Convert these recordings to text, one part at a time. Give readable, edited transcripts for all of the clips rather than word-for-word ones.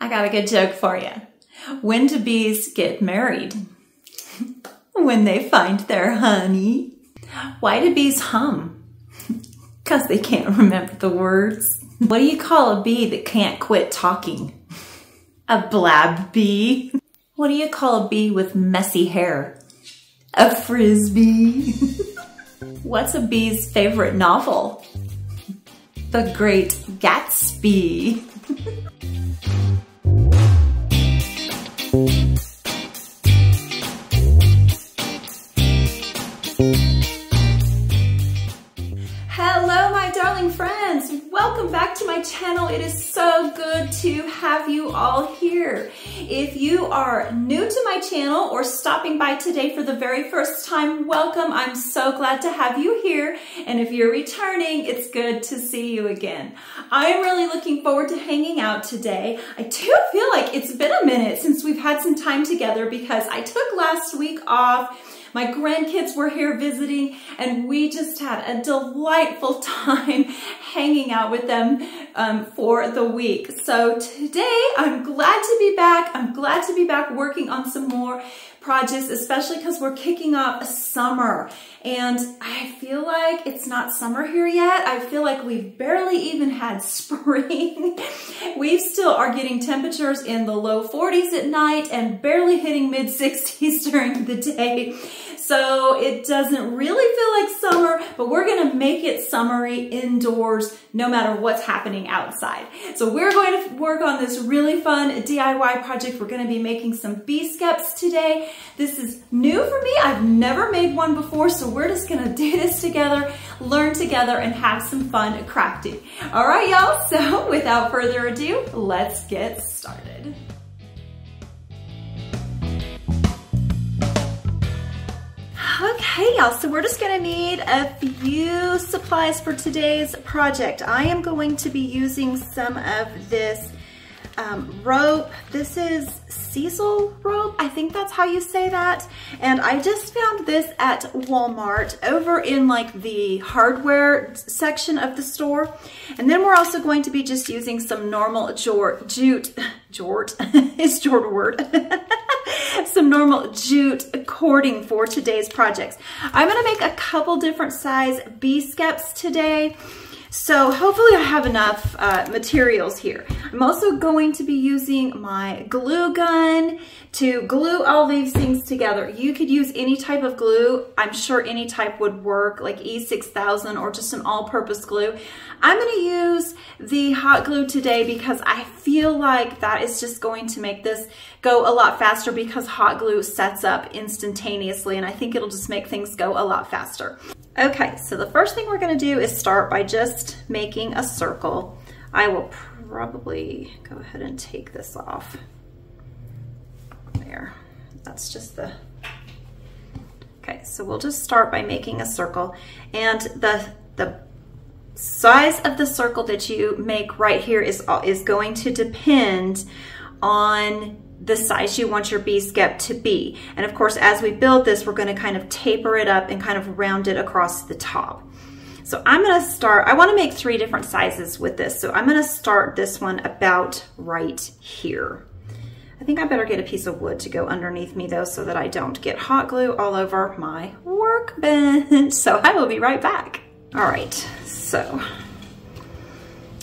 I got a good joke for you. When do bees get married? When they find their honey. Why do bees hum? Because they can't remember the words. What do you call a bee that can't quit talking? A blab bee. What do you call a bee with messy hair? A frisbee. What's a bee's favorite novel? The Great Gatsby. Hello, my darling friends. Welcome back to my channel. It is so good to have you all here. If you are new to my channel or stopping by today for the very first time, welcome. I'm so glad to have you here. And if you're returning, it's good to see you again. I'm really looking forward to hanging out today. I do feel like it's been a minute since we've had some time together because I took last week off. My grandkids were here visiting and we just had a delightful time hanging out with them for the week. So today I'm glad to be back. I'm glad to be back working on some more projects, especially because we're kicking off summer. And I feel like it's not summer here yet. I feel like we've barely even had spring. We still are getting temperatures in the low 40s at night and barely hitting mid 60s during the day. So it doesn't really feel like summer, but we're gonna make it summery indoors no matter what's happening outside. So we're going to work on this really fun DIY project. We're gonna be making some Bee Skeps today. This is new for me. I've never made one before, so we're just gonna do this together, learn together, and have some fun crafting. All right, y'all, so without further ado, let's get started. Okay, y'all, so we're just gonna need a few supplies for today's project. I am going to be using some of this rope. This is sisal rope. I think that's how you say that. And I just found this at Walmart over in like the hardware section of the store. And then we're also going to be just using some normal jute some normal jute cording for today's projects. I'm gonna make a couple different size Bee Skeps today. So hopefully I have enough materials here. I'm also going to be using my glue gun to glue all these things together. You could use any type of glue. I'm sure any type would work, like E6000 or just an all-purpose glue. I'm gonna use the hot glue today because I feel like that is just going to make this go a lot faster because hot glue sets up instantaneously and I think it'll just make things go a lot faster. Okay, so the first thing we're gonna do is start by just making a circle. I will probably go ahead and take this off. There, that's just the, okay, so we'll just start by making a circle. And the size of the circle that you make right here is going to depend on the size you want your Bee Skep to be. And of course, as we build this, we're gonna kind of taper it up and kind of round it across the top. So I'm gonna start, I wanna make 3 different sizes with this. So I'm gonna start this one about right here. I think I better get a piece of wood to go underneath me though, so that I don't get hot glue all over my workbench. So I will be right back. All right, so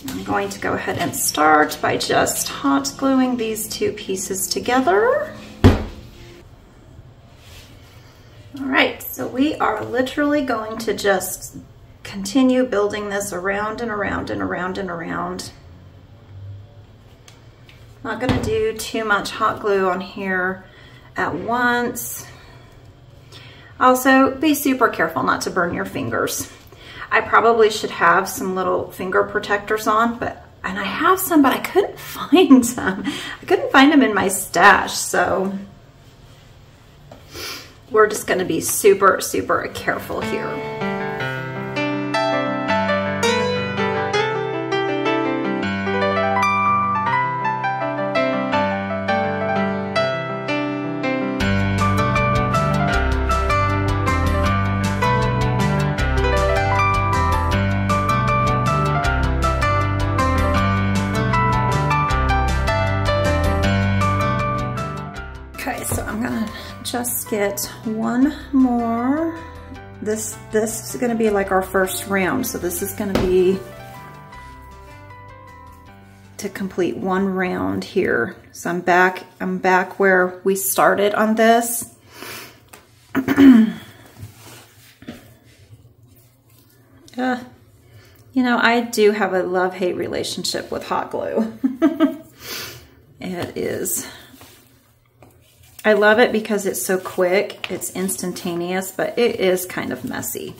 I'm going to go ahead and start by just hot gluing these 2 pieces together. All right, so we are literally going to just continue building this around and around and around and around. Not gonna do too much hot glue on here at once. Also, be super careful not to burn your fingers. I probably should have some little finger protectors on, and I have some, but I couldn't find them. I couldn't find them in my stash, so we're just gonna be super, super careful here. just get one more. This is gonna be like our first round. So this is gonna be to complete one round here. So I'm back where we started on this. You know, I do have a love-hate relationship with hot glue. It is. I love it because it's so quick, it's instantaneous, but it is kind of messy.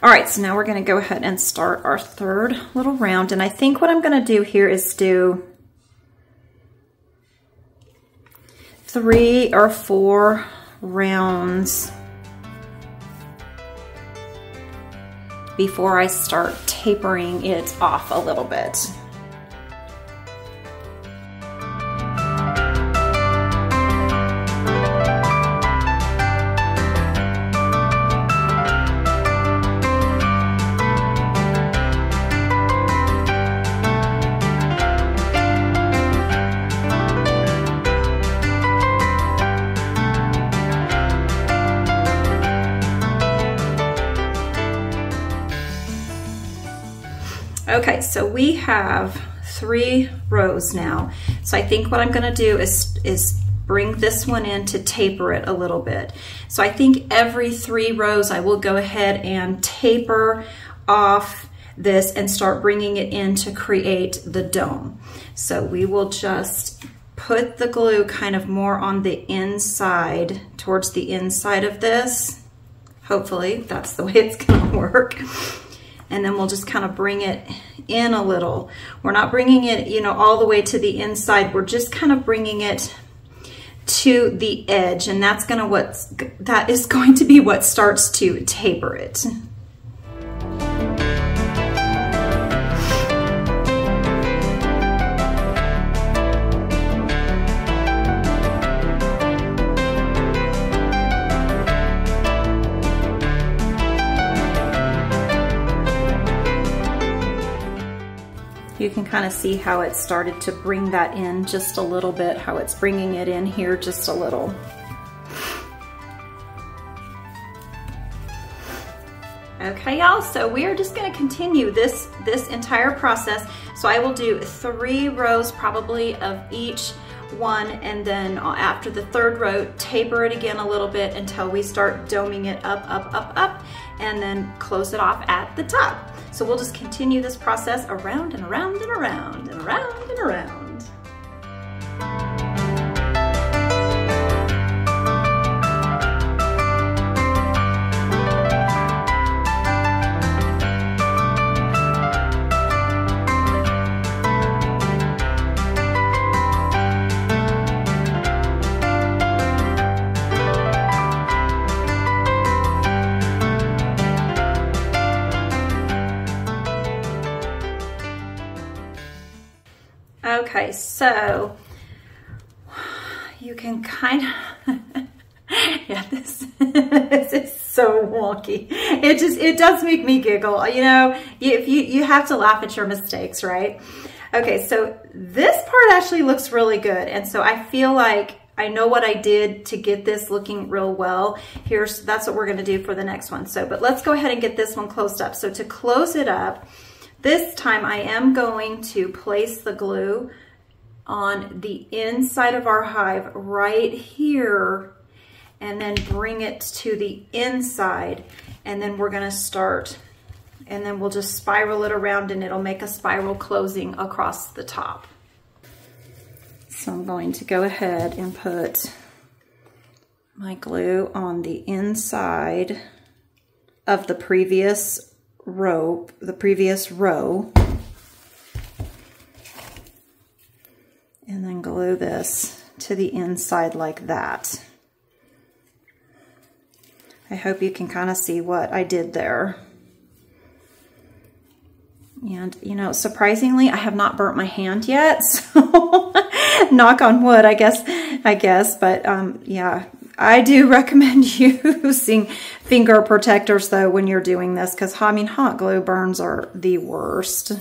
All right, so now we're gonna go ahead and start our third little round. And I think what I'm gonna do here is do 3 or 4 rounds before I start tapering it off a little bit. Okay, so we have 3 rows now. So I think what I'm gonna do is bring this one in to taper it a little bit. So I think every 3 rows I will go ahead and taper off this and start bringing it in to create the dome. So we will just put the glue kind of more on the inside, towards the inside of this. Hopefully that's the way it's gonna work. And then we'll just kind of bring it in a little. We're not bringing it, you know, all the way to the inside. We're just kind of bringing it to the edge, and that is going to be what starts to taper it. You can kind of see how it started to bring that in just a little bit, how it's bringing it in here just a little. Okay, y'all, so we are just gonna continue this entire process. So I will do 3 rows probably of each one, and then after the 3rd row, taper it again a little bit until we start doming it up, up, up, up, and then close it off at the top. So we'll just continue this process around and around and around and around and around. Okay, so you can kind of, yeah, this is so wonky. It does make me giggle. You know, you have to laugh at your mistakes, right? Okay, so this part actually looks really good. And so I feel like I know what I did to get this looking real well. That's what we're gonna do for the next one. So, but let's go ahead and get this one closed up. So to close it up, this time I am going to place the glue on the inside of our hive right here, and then bring it to the inside, and then we're gonna start, and then we'll just spiral it around and it'll make a spiral closing across the top. So I'm going to go ahead and put my glue on the inside of the previous row, and then glue this to the inside like that. I hope you can kind of see what I did there. And, you know, surprisingly, I have not burnt my hand yet, so knock on wood, I guess, but yeah, I do recommend using finger protectors though when you're doing this, because I mean, hot glue burns are the worst.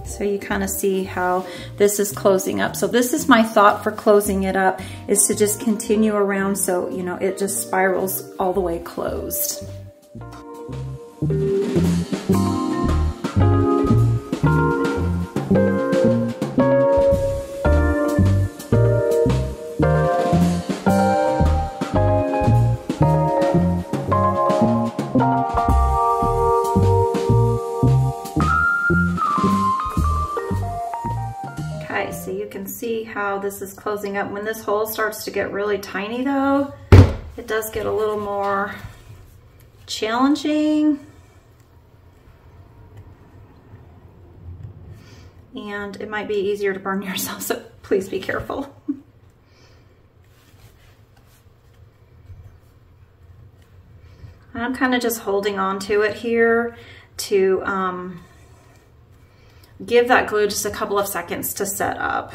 So you kind of see how this is closing up. So this is my thought for closing it up, is to just continue around so, you know, it just spirals all the way closed. See how this is closing up. When this hole starts to get really tiny though, it does get a little more challenging. And it might be easier to burn yourself, so please be careful. I'm kind of just holding on to it here to give that glue just a couple of seconds to set up,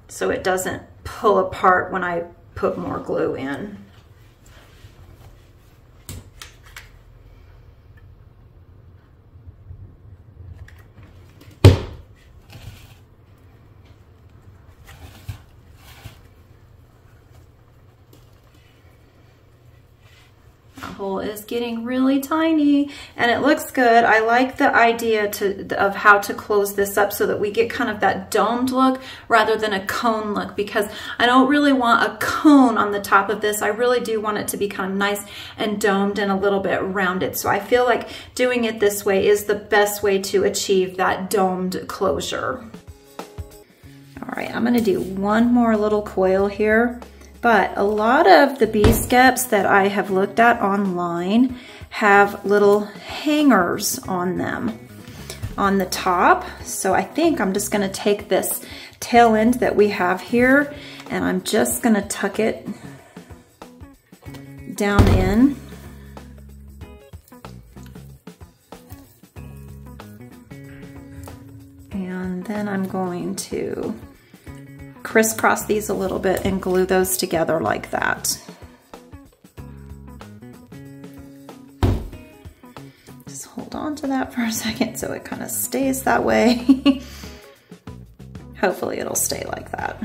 so it doesn't pull apart when I put more glue in. Hole is getting really tiny and it looks good. I like the idea of how to close this up so that we get kind of that domed look rather than a cone look, because I don't really want a cone on the top of this. I really do want it to be kind of nice and domed and a little bit rounded. So I feel like doing it this way is the best way to achieve that domed closure. All right, I'm going to do one more little coil here. But a lot of the Bee Skeps that I have looked at online have little hangers on them on the top. So I think I'm just gonna take this tail end that we have here and I'm just gonna tuck it down in. And then I'm going to crisscross these a little bit and glue those together like that. Just hold on to that for a second so it kind of stays that way. Hopefully it'll stay like that.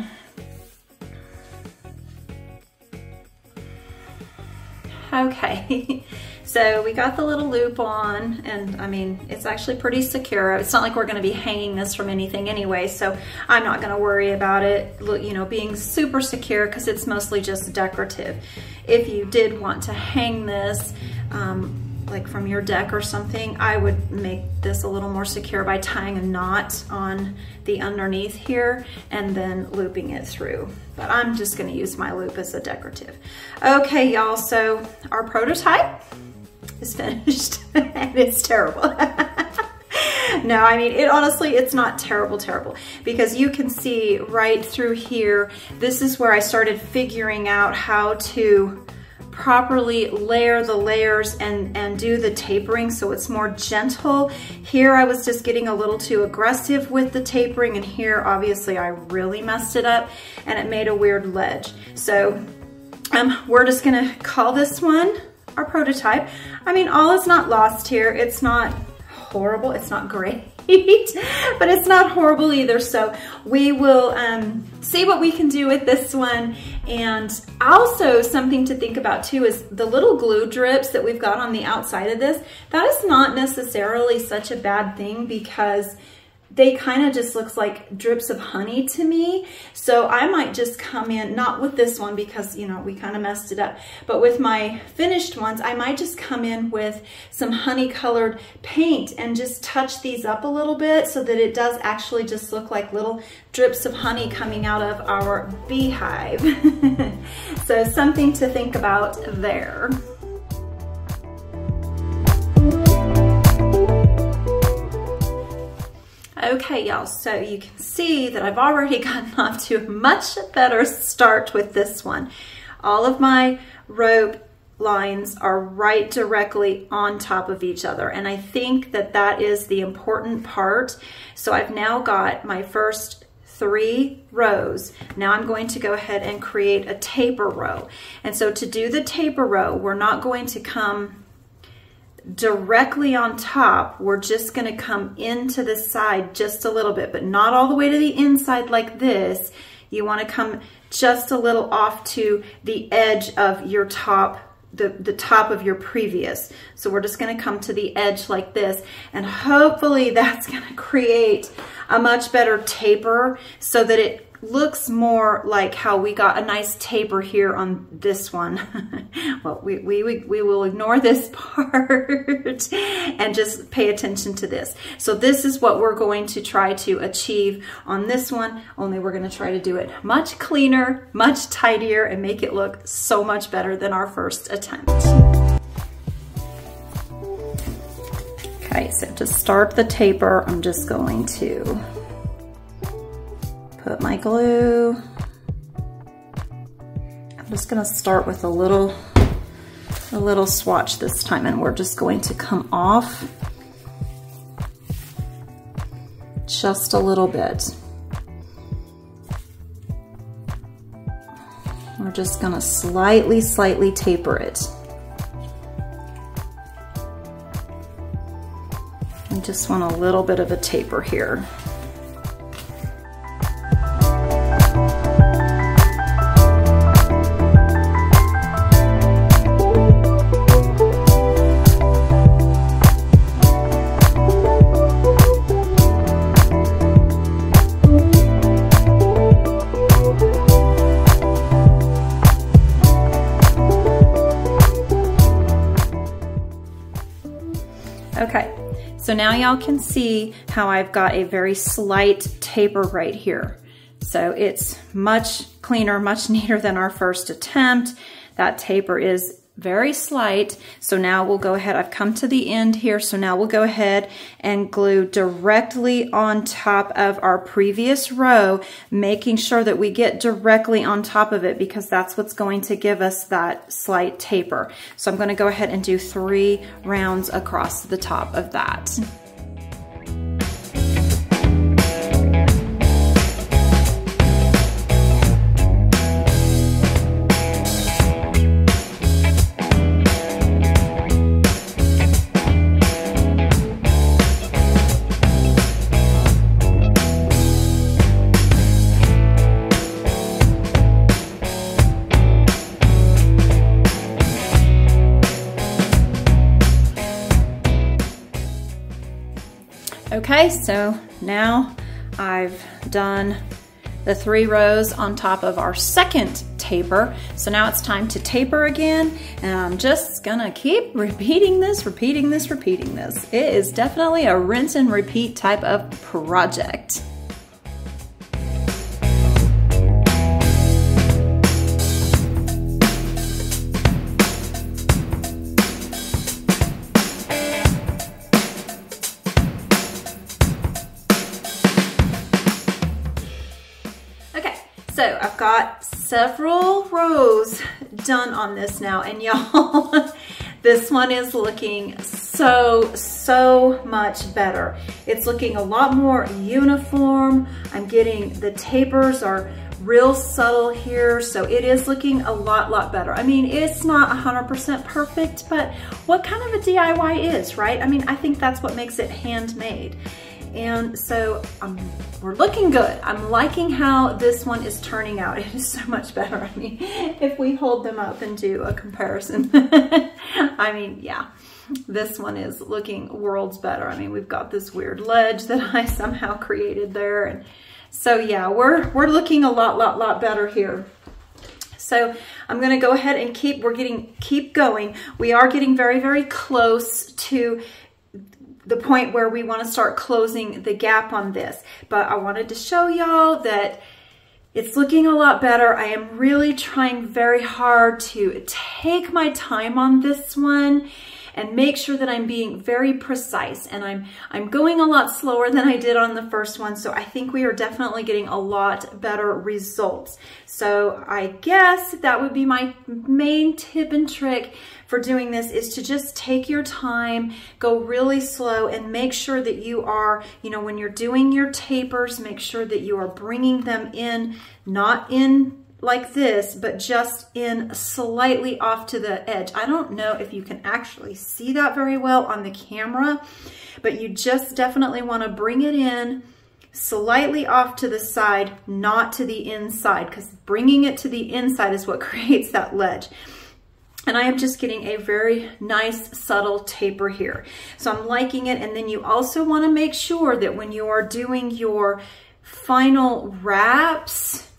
Okay. So we got the little loop on, and I mean, it's actually pretty secure. It's not like we're gonna be hanging this from anything anyway, so I'm not gonna worry about it, you know, being super secure because it's mostly just decorative. If you did want to hang this, like from your deck or something, I would make this a little more secure by tying a knot on the underneath here and then looping it through. But I'm just gonna use my loop as a decorative. Okay, y'all, so our prototype is finished and it's terrible. No, I mean, honestly, it's not terrible, because you can see right through here, this is where I started figuring out how to properly layer the layers and do the tapering so it's more gentle. Here I was just getting a little too aggressive with the tapering, and here obviously I really messed it up and it made a weird ledge. So we're just gonna call this one our prototype. I mean, all is not lost here. It's not horrible, it's not great, but it's not horrible either. So we will see what we can do with this one. And also something to think about too is the little glue drips that we've got on the outside of this. That is not necessarily such a bad thing because they kind of just looks like drips of honey to me. So I might just come in, not with this one because, you know, we kind of messed it up, but with my finished ones, I might just come in with some honey colored paint and just touch these up a little bit so that it does actually just look like little drips of honey coming out of our beehive. So something to think about there. Okay, y'all, so you can see that I've already gotten off to a much better start with this one. All of my rope lines are right directly on top of each other, and I think that that is the important part. So I've now got my first 3 rows. Now I'm going to go ahead and create a taper row. And so to do the taper row, we're not going to come directly on top, we're just gonna come into the side just a little bit, but not all the way to the inside like this. You wanna come just a little off to the edge of your top, the top of your previous. So we're just gonna come to the edge like this, and hopefully that's gonna create a much better taper so that it looks more like how we got a nice taper here on this one. Well, we will ignore this part and just pay attention to this. So this is what we're going to try to achieve on this one, only we're going to try to do it much cleaner, much tidier, and make it look so much better than our first attempt. Okay, so to start the taper, I'm just going to put my glue. I'm just gonna start with a little swatch this time, and we're just going to come off just a little bit. We're just gonna slightly taper it. I just want a little bit of a taper here. Okay, so now y'all can see how I've got a very slight taper right here. So it's much cleaner, much neater than our first attempt. That taper is very slight. So now we'll go ahead, I've come to the end here, so now we'll go ahead and glue directly on top of our previous row, making sure that we get directly on top of it, because that's what's going to give us that slight taper. So I'm going to go ahead and do 3 rounds across the top of that. Okay, so now I've done the 3 rows on top of our second taper. So now it's time to taper again, and I'm just gonna keep repeating this. It is definitely a rinse and repeat type of project. So I've got several rows done on this now, and y'all, this one is looking so much better. It's looking a lot more uniform. I'm getting, the tapers are real subtle here, so it is looking a lot better. I mean, it's not 100% perfect, but what kind of a DIY is, right? I mean, I think that's what makes it handmade. And so we're looking good. I'm liking how this one is turning out. It is so much better. I mean, if we hold them up and do a comparison, I mean, yeah, this one is looking worlds better. I mean, we've got this weird ledge that I somehow created there. And so yeah, we're looking a lot better here. So I'm gonna go ahead and keep going. We are getting very close to the point where we want to start closing the gap on this. But I wanted to show y'all that it's looking a lot better. I am really trying very hard to take my time on this one and make sure that I'm being very precise, and I'm going a lot slower than I did on the first one, so I think we are definitely getting a lot better results. So I guess that would be my main tip and trick for doing this, is to just take your time, go really slow, and make sure that you are, you know, when you're doing your tapers, make sure that you are bringing them in, not in like this, but just in slightly off to the edge. I don't know if you can actually see that very well on the camera, but you just definitely want to bring it in slightly off to the side, not to the inside, because bringing it to the inside is what creates that ledge. And I am just getting a very nice subtle taper here. So I'm liking it. And then you also want to make sure that when you are doing your final wraps,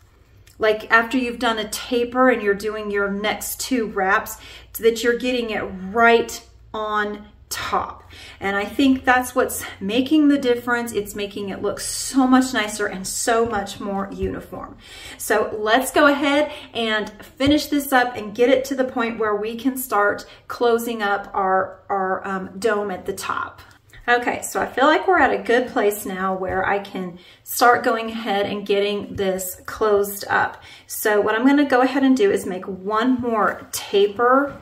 like after you've done a taper and you're doing your next 2 wraps, that you're getting it right on top. And I think that's what's making the difference. It's making it look so much nicer and so much more uniform. So let's go ahead and finish this up and get it to the point where we can start closing up our dome at the top. Okay, so I feel like we're at a good place now where I can start going ahead and getting this closed up. So what I'm going to go ahead and do is make one more taper,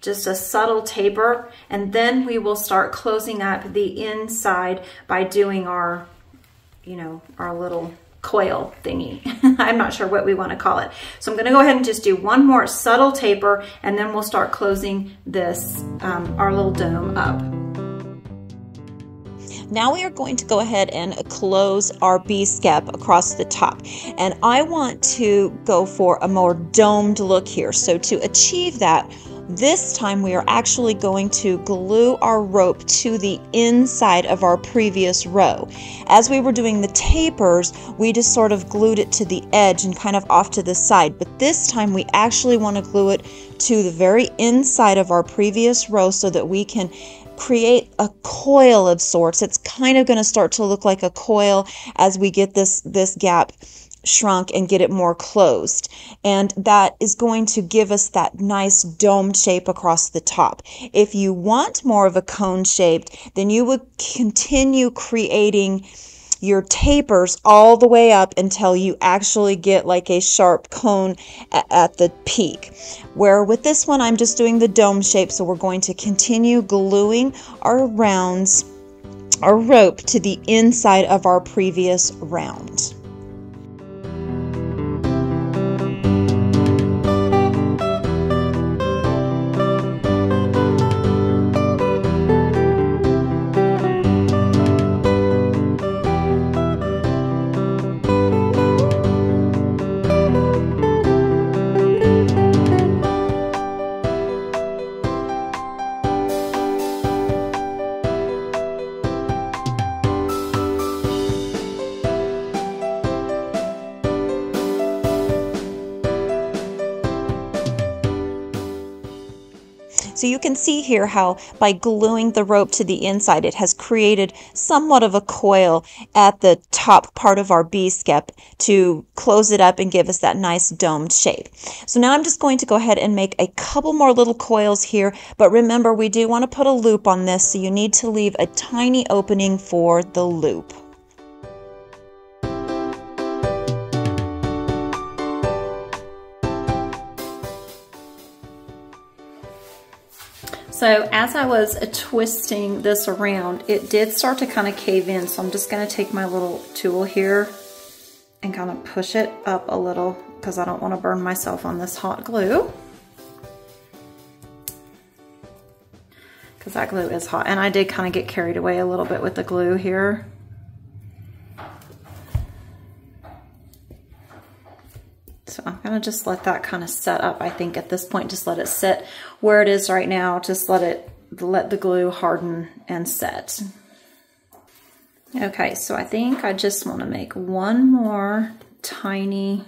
just a subtle taper, and then we will start closing up the inside by doing our, you know, our little coil thingy. I'm not sure what we want to call it. So I'm going to go ahead and just do one more subtle taper, and then we'll start closing this, our little dome up. Now we are going to go ahead and close our Bee Skep across the top. And I want to go for a more domed look here. So to achieve that, this time we are actually going to glue our rope to the inside of our previous row. As we were doing the tapers, we just sort of glued it to the edge and kind of off to the side. But this time we actually want to glue it to the very inside of our previous row so that we can create a coil of sorts. It's kind of going to start to look like a coil as we get this gap shrunk and get it more closed. And that is going to give us that nice domed shape across the top. If you want more of a cone shaped, then you would continue creating your tapers all the way up until you actually get like a sharp cone at the peak. Where with this one, I'm just doing the dome shape, so we're going to continue gluing our rounds, our rope to the inside of our previous round. So you can see here how by gluing the rope to the inside, it has created somewhat of a coil at the top part of our Bee Skep to close it up and give us that nice domed shape. So now I'm just going to go ahead and make a couple more little coils here, but remember we do want to put a loop on this, so you need to leave a tiny opening for the loop. So as I was twisting this around, it did start to kind of cave in. So I'm just going to take my little tool here and kind of push it up a little because I don't want to burn myself on this hot glue. Because that glue is hot. And I did kind of get carried away a little bit with the glue here. So I'm going to just let that kind of set up. I think at this point, just let it sit where it is right now. Just let the glue harden and set. Okay, so I think I just want to make one more tiny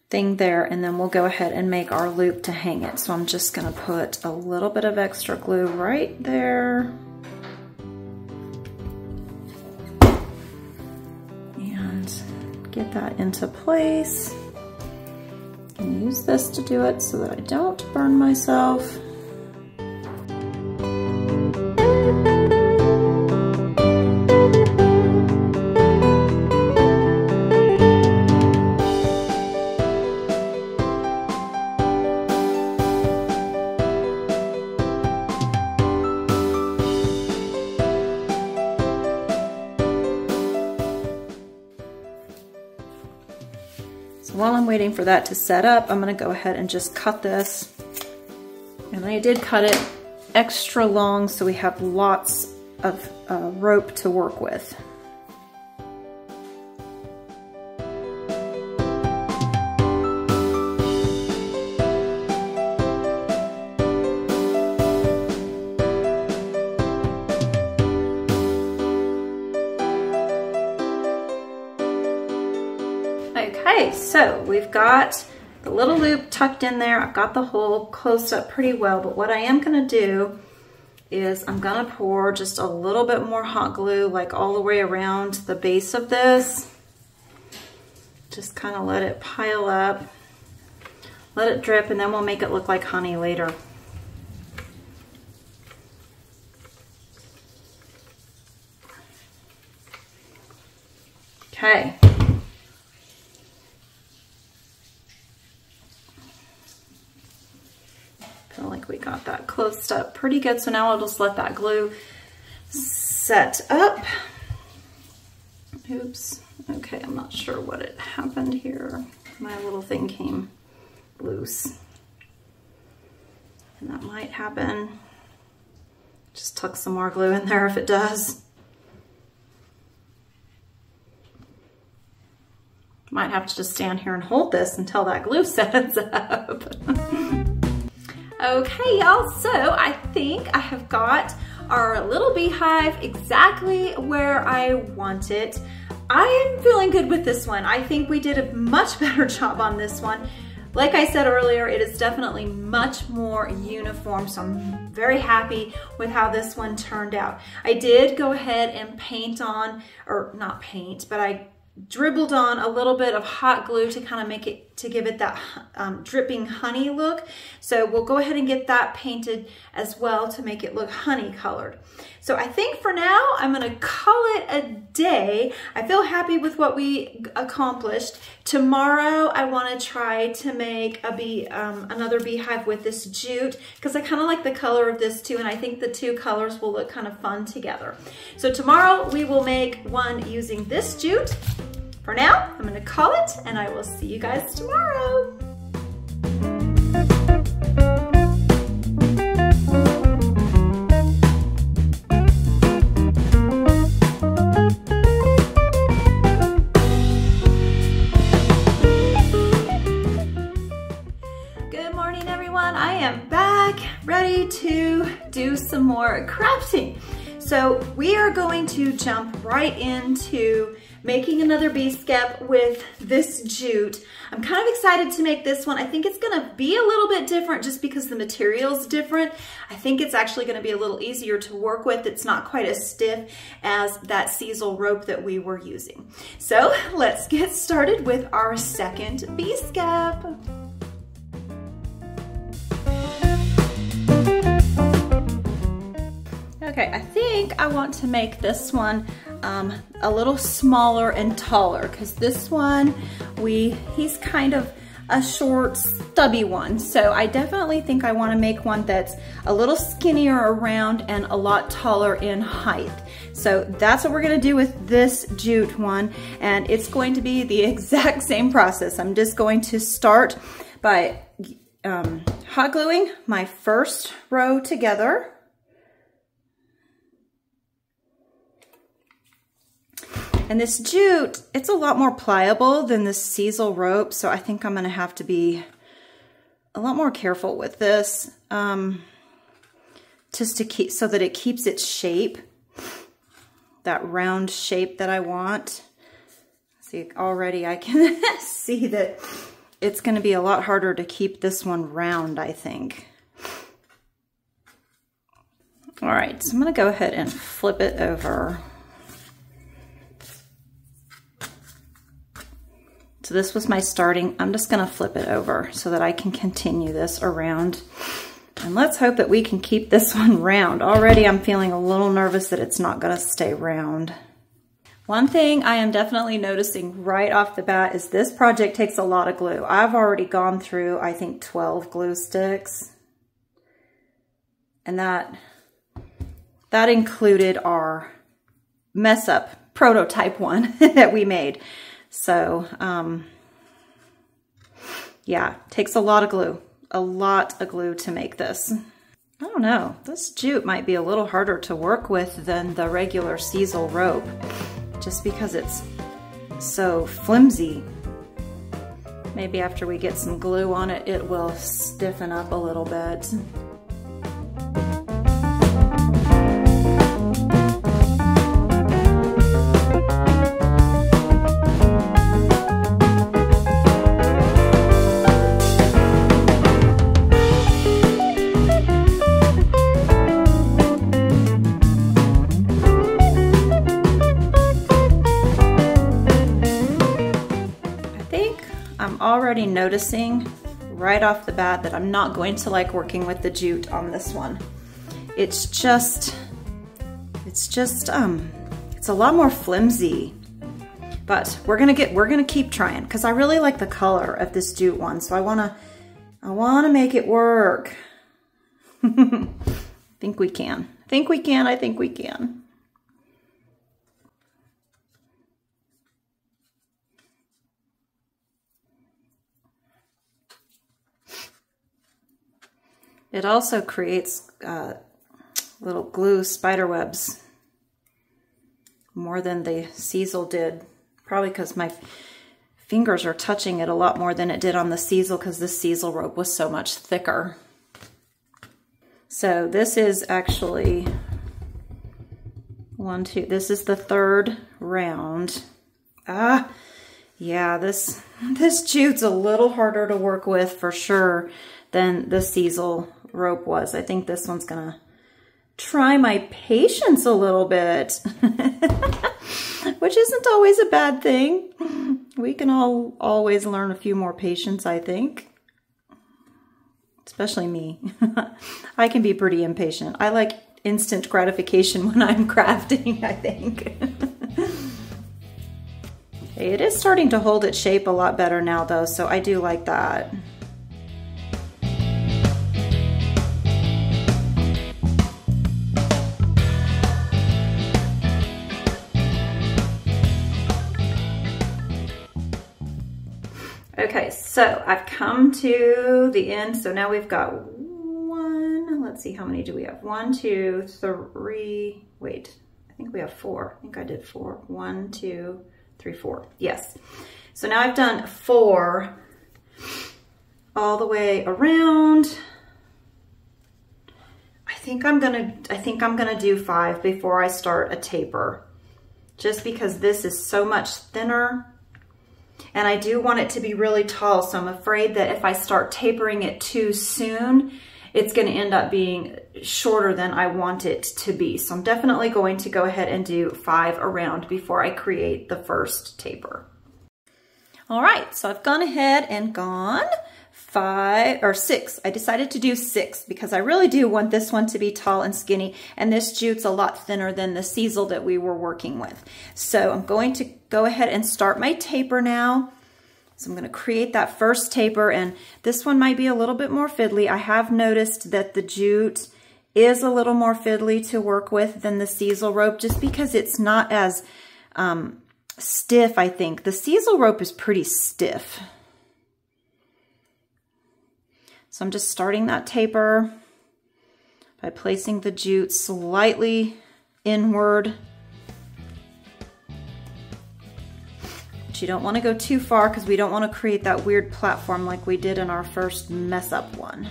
thing there, and then we'll go ahead and make our loop to hang it. So I'm just going to put a little bit of extra glue right there. And get that into place. And use this to do it so that I don't burn myself. So while I'm waiting for that to set up, I'm gonna go ahead and just cut this. And I did cut it extra long so we have lots of rope to work with. Okay, so we've got the little loop tucked in there. I've got the hole closed up pretty well, but what I am gonna do is I'm gonna pour just a little bit more hot glue, like all the way around the base of this. Just kind of let it pile up, let it drip, and then we'll make it look like honey later. Okay. Feel like we got that closed up pretty good. So now I'll just let that glue set up. Oops. Okay, I'm not sure what had happened here. My little thing came loose. And that might happen. Just tuck some more glue in there if it does. Might have to just stand here and hold this until that glue sets up. Okay, y'all, so I think I have got our little beehive exactly where I want it. I am feeling good with this one. I think we did a much better job on this one. Like I said earlier, it is definitely much more uniform, so I'm very happy with how this one turned out. I did go ahead and paint on, or not paint, but I dribbled on a little bit of hot glue to kind of make it, to give it that dripping honey look. So we'll go ahead and get that painted as well to make it look honey colored. So I think for now, I'm gonna call it a day. I feel happy with what we accomplished. Tomorrow, I wanna try to make another beehive with this jute, because I kind of like the color of this too, and I think the two colors will look kind of fun together. So tomorrow, we will make one using this jute. For now, I'm gonna call it, and I will see you guys tomorrow. Good morning, everyone. I am back, ready to do some more crafting. So we are going to jump right into making another bee skep with this jute. I'm kind of excited to make this one. I think it's gonna be a little bit different just because the material's different. I think it's actually gonna be a little easier to work with. It's not quite as stiff as that sisal rope that we were using. So let's get started with our second bee skep. Okay, I think I want to make this one a little smaller and taller, because this one, he's kind of a short, stubby one. So I definitely think I want to make one that's a little skinnier around and a lot taller in height. So that's what we're going to do with this jute one, and it's going to be the exact same process. I'm just going to start by hot gluing my first row together. And this jute, it's a lot more pliable than the sisal rope, so I think I'm gonna have to be a lot more careful with this, just to keep, so that it keeps its shape, that round shape that I want. See, already I can see that it's gonna be a lot harder to keep this one round, I think. All right, so I'm gonna go ahead and flip it over. So this was my starting. I'm just gonna flip it over so that I can continue this around. And let's hope that we can keep this one round. Already I'm feeling a little nervous that it's not gonna stay round. One thing I am definitely noticing right off the bat is this project takes a lot of glue. I've already gone through, I think, 12 glue sticks. And that included our mess up prototype one that we made. So Yeah, takes a lot of glue to make this. I don't know, this jute might be a little harder to work with than the regular sisal rope, just because it's so flimsy. Maybe after we get some glue on it, it will stiffen up a little bit. Already noticing right off the bat that I'm not going to like working with the jute on this one. It's a lot more flimsy, but we're gonna keep trying because I really like the color of this jute one, so I wanna make it work. I think we can. I think we can. It also creates little glue spider webs more than the sisal did. Probably because my fingers are touching it a lot more than it did on the sisal because the sisal rope was so much thicker. So this is actually this is the third round. Yeah, this jute's a little harder to work with for sure than the sisal rope was. I think this one's gonna try my patience a little bit, which isn't always a bad thing. We can always learn a few more patience, I think. Especially me. I can be pretty impatient. I like instant gratification when I'm crafting, I think. Okay, it is starting to hold its shape a lot better now though, so I do like that. Okay, so I've come to the end. So now we've got let's see, how many do we have? 1, 2, 3, wait, I think we have 4. I think I did 4. 1, 2, 3, 4. Yes. So now I've done 4 all the way around. I think I'm gonna do 5 before I start a taper, just because this is so much thinner. And I do want it to be really tall, so I'm afraid that if I start tapering it too soon, it's going to end up being shorter than I want it to be. So I'm definitely going to go ahead and do 5 around before I create the first taper. All right, so I've gone ahead and gone 5 or 6. I decided to do 6 because I really do want this one to be tall and skinny, and this jute's a lot thinner than the sisal that we were working with. So I'm going to go ahead and start my taper now. So I'm going to create that first taper, and this one might be a little bit more fiddly. I have noticed that the jute is a little more fiddly to work with than the sisal rope, just because it's not as stiff, I think. The sisal rope is pretty stiff. So I'm just starting that taper by placing the jute slightly inward. But you don't want to go too far because we don't want to create that weird platform like we did in our first mess up one.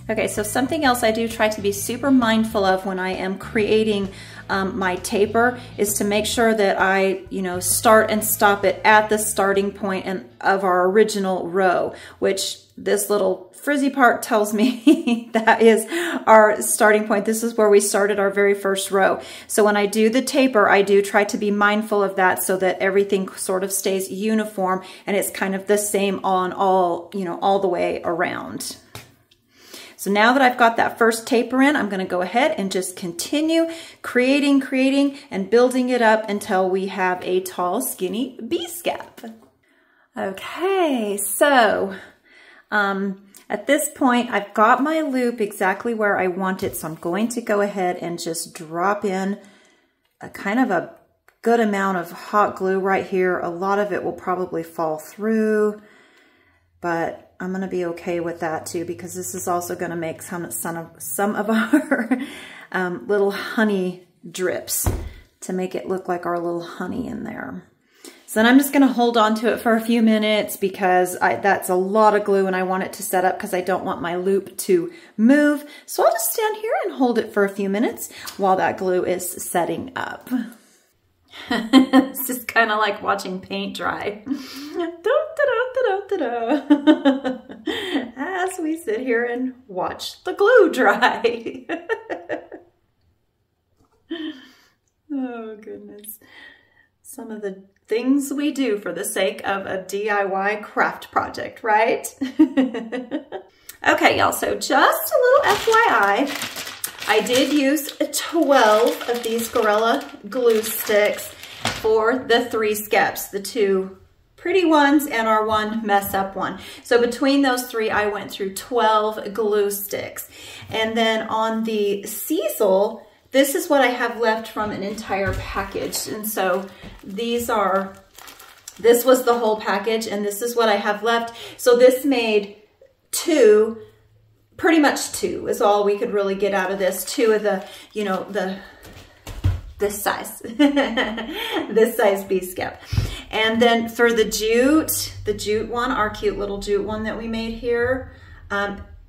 Okay, so something else I do try to be super mindful of when I am creating my taper is to make sure that I, start and stop it at the starting point of our original row, which this little frizzy part tells me that is our starting point. This is where we started our very first row. So when I do the taper, I do try to be mindful of that so that everything sort of stays uniform and it's kind of the same on all, you know, all the way around. So now that I've got that first taper in, I'm gonna go ahead and just continue creating, and building it up until we have a tall, skinny bee skep. Okay, so at this point, I've got my loop exactly where I want it, so I'm going to go ahead and just drop in a kind of a good amount of hot glue right here. A lot of it will probably fall through, but I'm gonna be okay with that too, because this is also gonna make some of our little honey drips to make it look like our little honey in there. So then I'm just gonna hold on to it for a few minutes because that's a lot of glue and I want it to set up because I don't want my loop to move. So I'll just stand here and hold it for a few minutes while that glue is setting up. It's just kind of like watching paint dry. As we sit here and watch the glue dry. Oh goodness. Some of the things we do for the sake of a DIY craft project, right? Okay, y'all, so just a little FYI, I did use 12 of these Gorilla glue sticks for the 3 skeps, the 2 pretty ones and our 1 mess up one. So between those 3, I went through 12 glue sticks. And then on the sisal, this is what I have left from an entire package. And so this was the whole package and this is what I have left. So this made 2, pretty much 2 is all we could really get out of this. 2 of the, you know, this size, this size bee skep. And then for the jute one, our cute little jute one that we made here,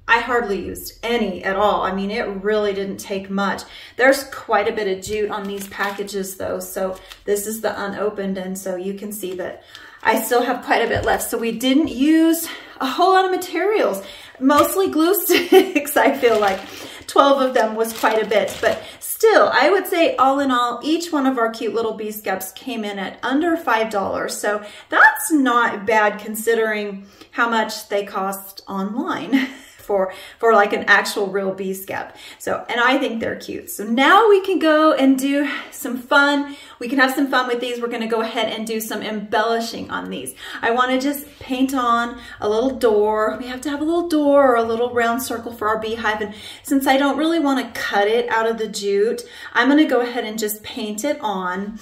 I hardly used any at all. I mean, it really didn't take much. There's quite a bit of jute on these packages though. So this is the unopened. And so you can see that I still have quite a bit left. So we didn't use a whole lot of materials, mostly glue sticks. I feel like 12 of them was quite a bit, but still, I would say all in all, each one of our cute little bee skeps came in at under $5. So that's not bad considering how much they cost online for like an actual real bee skep. So, and I think they're cute. So now we can go and do some fun. We can have some fun with these. We're gonna go ahead and do some embellishing on these. I wanna just paint on a little door. We have to have a little door or a little round circle for our beehive. And since I don't really wanna cut it out of the jute, I'm gonna go ahead and just paint it on.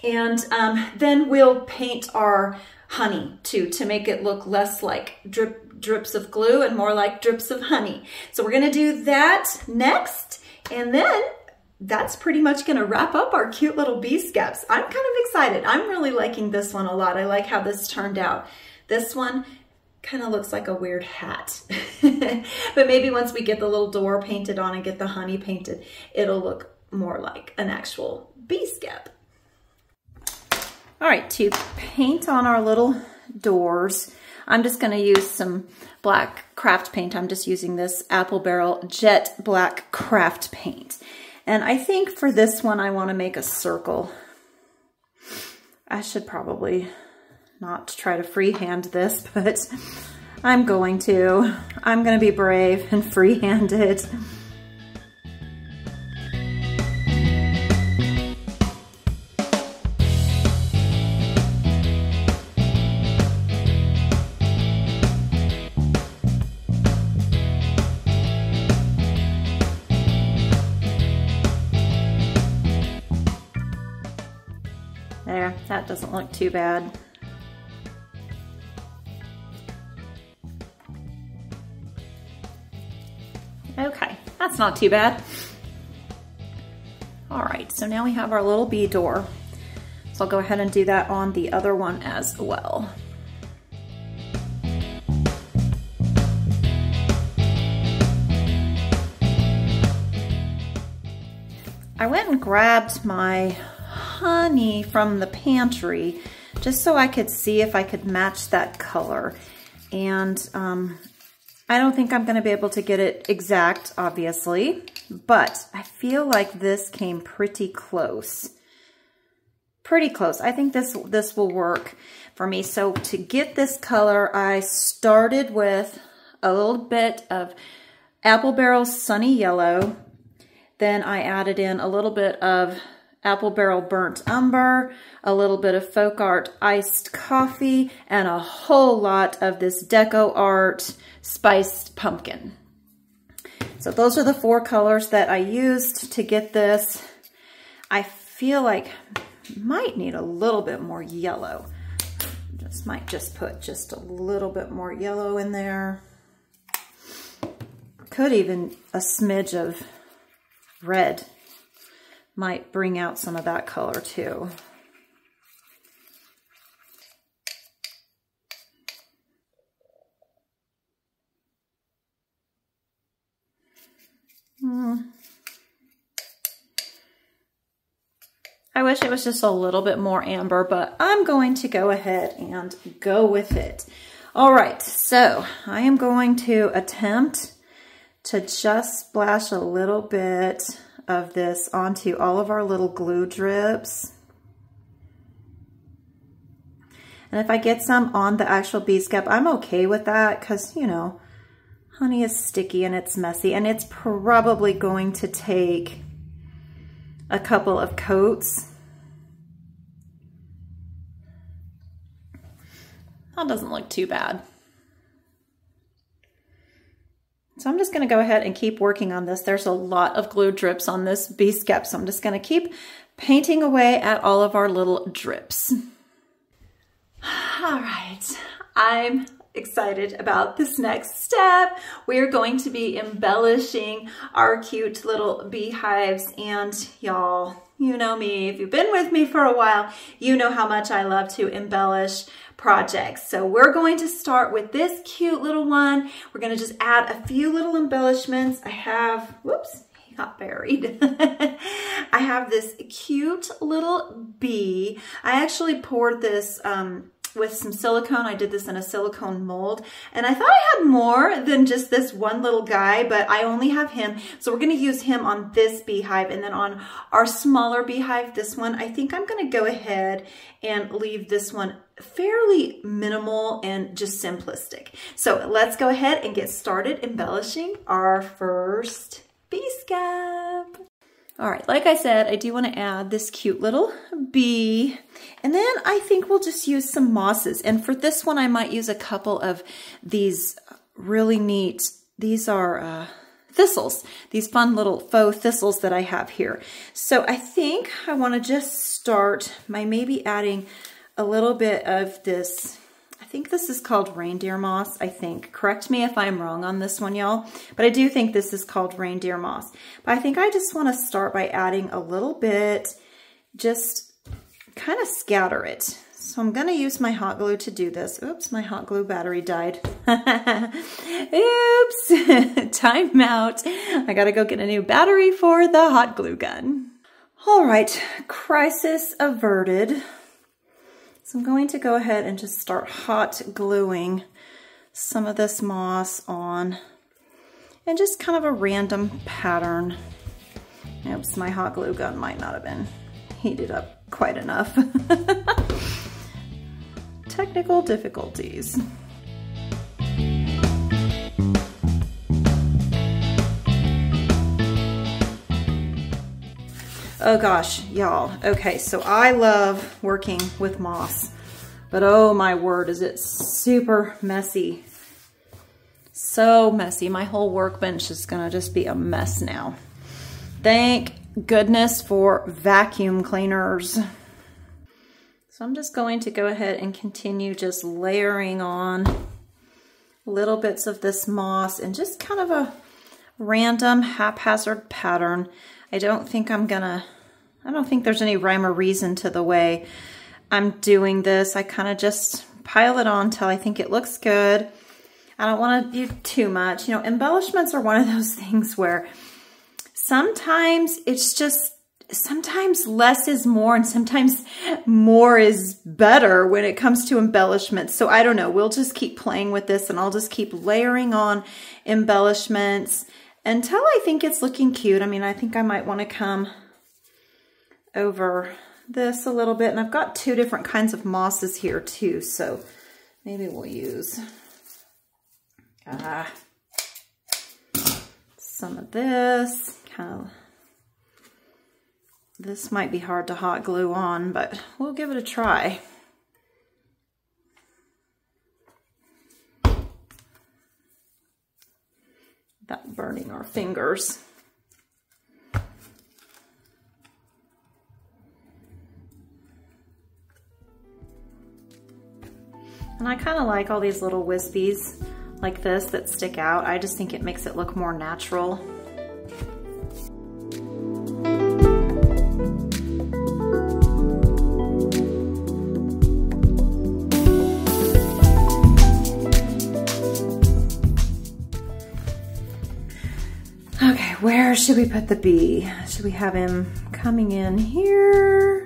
And then we'll paint our honey too, to make it look less like drips of glue and more like drips of honey. So we're gonna do that next, and then that's pretty much gonna wrap up our cute little bee skeps. I'm kind of excited. I'm really liking this one a lot. I like how this turned out. This one kind of looks like a weird hat. But maybe once we get the little door painted on and get the honey painted, it'll look more like an actual bee skep. All right, to paint on our little doors, I'm just gonna use some black craft paint. I'm just using this Apple Barrel Jet Black Craft Paint. And I think for this one, I wanna make a circle. I should probably not try to freehand this, but I'm going to. I'm gonna be brave and freehand it. There, that doesn't look too bad. Okay, that's not too bad. All right, so now we have our little bee door. So I'll go ahead and do that on the other one as well. I went and grabbed my honey from the pantry just so I could see if I could match that color. And I don't think I'm going to be able to get it exact, obviously, but I feel like this came pretty close. Pretty close. I think this will work for me. So to get this color, I started with a little bit of Apple Barrel Sunny Yellow. Then I added in a little bit of Apple Barrel Burnt Umber, a little bit of Folk Art Iced Coffee, and a whole lot of this Deco Art Spiced Pumpkin. So those are the 4 colors that I used to get this. I feel like I might need a little bit more yellow. Might just put just a little bit more yellow in there. Could even a smidge of red might bring out some of that color too. I wish it was just a little bit more amber, but I'm going to go ahead and go with it. All right, so I am going to attempt to just splash a little bit of this onto all of our little glue drips. And if I get some on the actual Bee Skep, I'm okay with that because, you know, honey is sticky and it's messy, and it's probably going to take a couple of coats. That doesn't look too bad. So I'm just going to go ahead and keep working on this. There's a lot of glue drips on this Bee Skep, so I'm just going to keep painting away at all of our little drips. All right, I'm excited about this next step. We're going to be embellishing our cute little beehives, and y'all, you know me, if you've been with me for a while, you know how much I love to embellish projects. So we're going to start with this cute little one. We're going to just add a few little embellishments. I have, whoops, he got buried. I have this cute little bee. I actually poured this with some silicone. I did this in a silicone mold, and I thought I had more than just this one little guy, but I only have him. So we're going to use him on this beehive, and then on our smaller beehive, this one, I think I'm going to go ahead and leave this one fairly minimal and just simplistic. So let's go ahead and get started embellishing our first Bee Skep. All right, like I said, I do want to add this cute little bee, and then I think we'll just use some mosses. And for this one, I might use a couple of these really neat, these are thistles, these fun little faux thistles that I have here. So I think I want to just start by maybe adding a little bit of this, I think this is called reindeer moss, I think. Correct me if I'm wrong on this one, y'all, but I do think this is called reindeer moss. But I think I just want to start by adding a little bit, just kind of scatter it. So I'm going to use my hot glue to do this. Oops, my hot glue battery died. Oops, time out. I got to go get a new battery for the hot glue gun. All right, crisis averted. So I'm going to go ahead and just start hot gluing some of this moss on, and just kind of a random pattern. Oops, my hot glue gun might not have been heated up quite enough. Technical difficulties. Oh gosh, y'all. Okay, so I love working with moss, but oh my word, is it super messy. So messy. My whole workbench is gonna just be a mess now. Thank goodness for vacuum cleaners. So I'm just going to go ahead and continue just layering on little bits of this moss and just kind of a random haphazard pattern. I don't think there's any rhyme or reason to the way I'm doing this. I kind of just pile it on till I think it looks good. I don't want to do too much. You know, embellishments are one of those things where sometimes it's just sometimes less is more and sometimes more is better when it comes to embellishments. So I don't know, we'll just keep playing with this and I'll just keep layering on embellishments until I think it's looking cute. I mean, I think I might want to come over this a little bit, and I've got 2 different kinds of mosses here too, so maybe we'll use some of this. This might be hard to hot glue on, but we'll give it a try. Without burning our fingers. And I kind of like all these little wispies like this that stick out. I just think it makes it look more natural. Okay, where should we put the bee? Should we have him coming in here?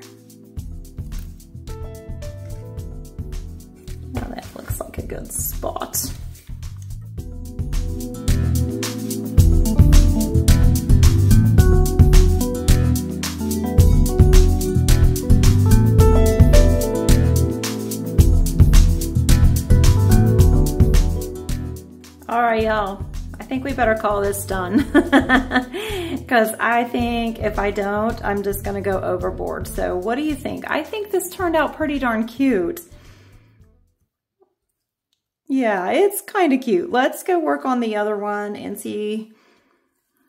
Now that looks like a good spot. All right, y'all. I think we better call this done because I think if I don't, I'm just gonna go overboard. So what do you think? I think this turned out pretty darn cute. Yeah, it's kind of cute. Let's go work on the other one and see,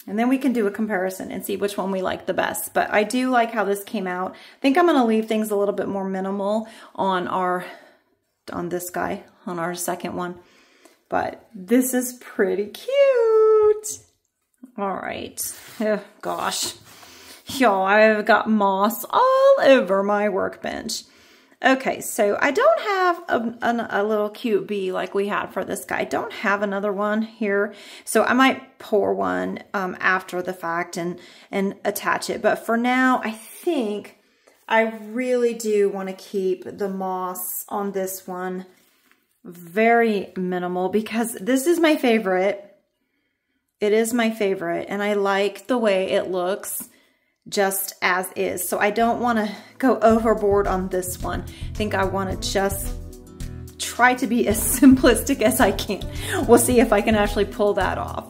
and then we can do a comparison and see which one we like the best. But I do like how this came out. I think I'm gonna leave things a little bit more minimal on this guy, on our second one. But this is pretty cute. All right. Oh, gosh. Y'all, I've got moss all over my workbench. Okay, so I don't have a little cute bee like we had for this guy. I don't have another one here. So I might pour one after the fact and attach it. But for now, I think I really do want to keep the moss on this one very minimal because this is my favorite. It is my favorite and I like the way it looks just as is. So I don't want to go overboard on this one. I think I want to just try to be as simplistic as I can. We'll see if I can actually pull that off.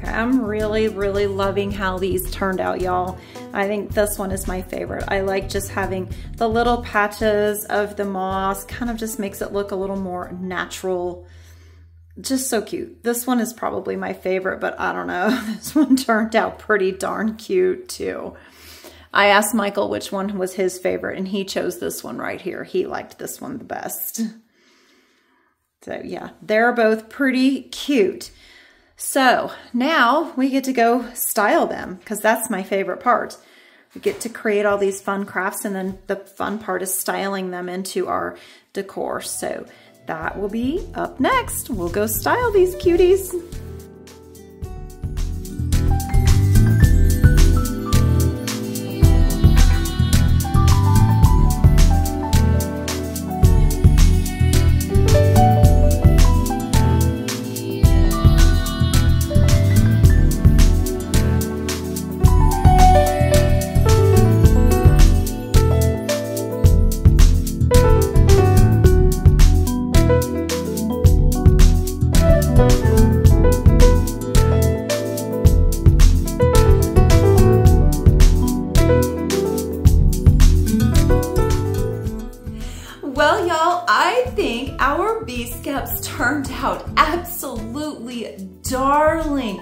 I'm really loving how these turned out, y'all. I think this one is my favorite. I like just having the little patches of the moss, kind of just makes it look a little more natural. Just so cute. This one is probably my favorite, but I don't know. This one turned out pretty darn cute too. I asked Michael which one was his favorite and he chose this one right here. He liked this one the best. So yeah, they're both pretty cute. So now we get to go style them because that's my favorite part. We get to create all these fun crafts and then the fun part is styling them into our decor. So that will be up next. We'll go style these cuties. Well, y'all, I think our Bee Skeps turned out absolutely darling.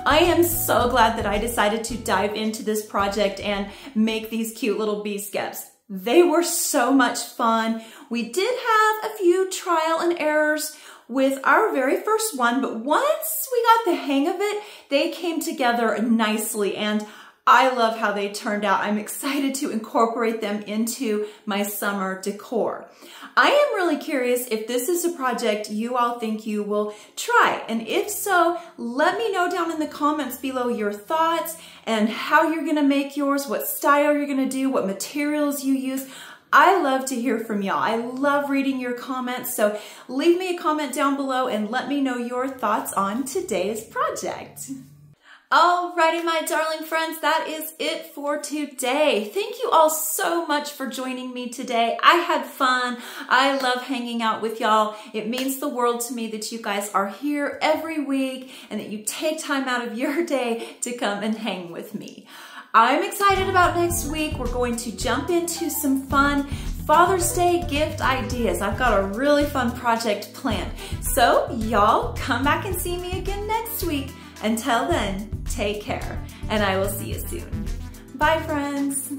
I am so glad that I decided to dive into this project and make these cute little Bee Skeps. They were so much fun. We did have a few trial and errors with our very first one, but once we got the hang of it, they came together nicely and I love how they turned out. I'm excited to incorporate them into my summer decor. I am really curious if this is a project you all think you will try. And if so, let me know down in the comments below your thoughts and how you're gonna make yours, what style you're gonna do, what materials you use. I love to hear from y'all. I love reading your comments. So leave me a comment down below and let me know your thoughts on today's project. Alrighty, my darling friends, that is it for today. Thank you all so much for joining me today. I had fun. I love hanging out with y'all. It means the world to me that you guys are here every week and that you take time out of your day to come and hang with me. I'm excited about next week. We're going to jump into some fun Father's Day gift ideas. I've got a really fun project planned. So y'all come back and see me again next week. Until then, take care, and I will see you soon. Bye, friends.